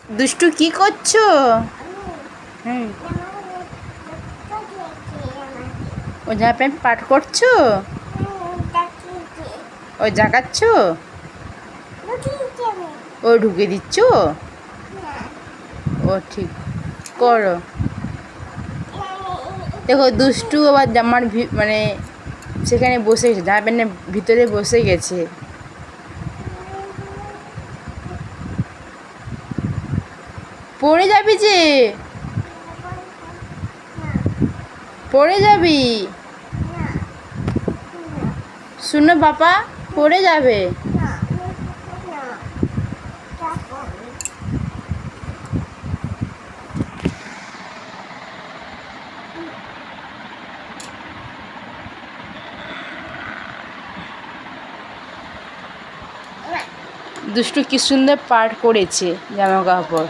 দুষ্টু কি করছো? হুম, ও জামা প্যান্ট পাট করছো? ও জাগাচ্ছ? ও ঢুকে দিচ্ছ? ও ঠিক করো। দেখো দুষ্টু আবার জামার মানে সেখানে বসে গেছে, জামা প্যান্টের ভিতরে বসে গেছে। পড়ে যাবি যে, পড়ে যাবি। শুনো বাবা, পড়ে যাবে। দুষ্টু কি সুন্দর পাট করেছে জামা কাপড়।